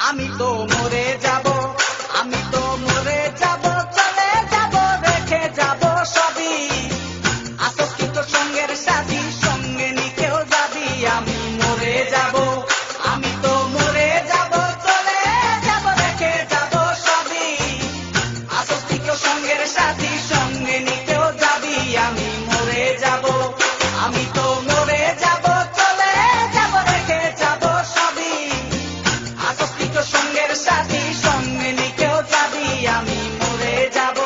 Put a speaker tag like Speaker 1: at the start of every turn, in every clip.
Speaker 1: আমি তো মরে যাব, আমি তো মরে যাব, চলে যাব, রেখে যাব সবই। আসক্ত সঙ্গের সাথী, সঙ্গে নিকেও যাবি। আমি মরে যাব, আমি তো মরে যাব, চলে যাব, রেখে যাব সবই। আসক্ত সঙ্গের সাথী, সঙ্গে নিকেও যাবি। আমি মরে যাব, আমি তো মরে যাব, চলে যাব, রেখে যাব সবই। আসক্ত সঙ্গের সাথী, সঙ্গে নিকেও যাবি। আমি মরে যাব।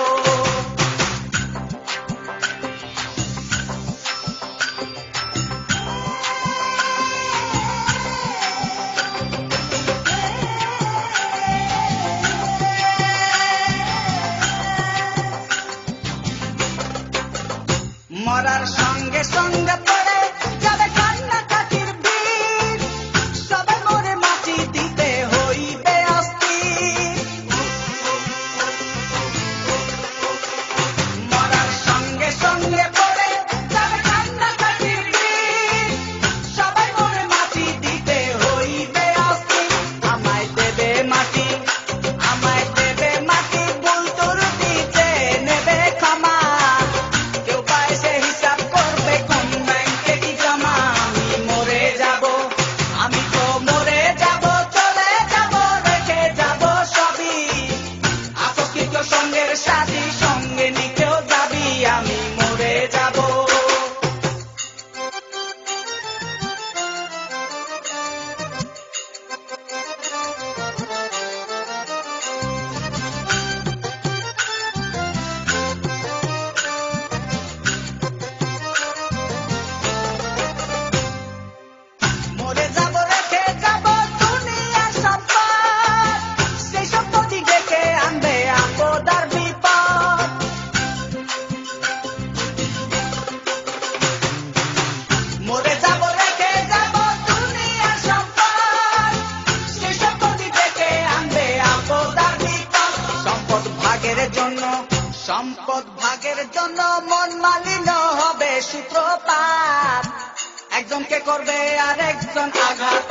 Speaker 1: মরার সঙ্গে সঙ্গে পড়ে যাবে কান্নাকাটির ভিড়, সবাই মরে মাটি দিতে হইবে অস্থির। মরার সঙ্গে সঙ্গে পড়ে যাবে কান্নাকাটির ভিড়, সবাই মরে মাটি দিতে হইবে অস্থির। আমায় দেবে মাটি, আমায় দেবে মাটি, ভুল ত্রুটি চেয়ে নেবে ক্ষমা। কেউ পায় সে হিসাব করবে কোন ব্যাংকে কি জমা। আমি মরে যাব, আমি তো মরে যাব, চলে যাব, রেখে যাব সবই। আসক্ত সঙ্গের সাথী, সঙ্গে নিকেও যাবি। আমি মরে যাব। মরে যাব, রেখে যাব দুনিয়ার সম্পদ, সেই সম্পত্তি ডেকে আনবে আপদ আর বিপদ। মরে যাব, রেখে যাব দুনিয়ার সম্পদ, সেই সম্পত্তি ডেকে আনবে আপদ আর বিপদ। সম্পদ ভাগের জন্য, সম্পদ ভাগের জন্য মন মালিন্য হবে সূত্রপাত। একজনকে করবে আর একজন আঘাত।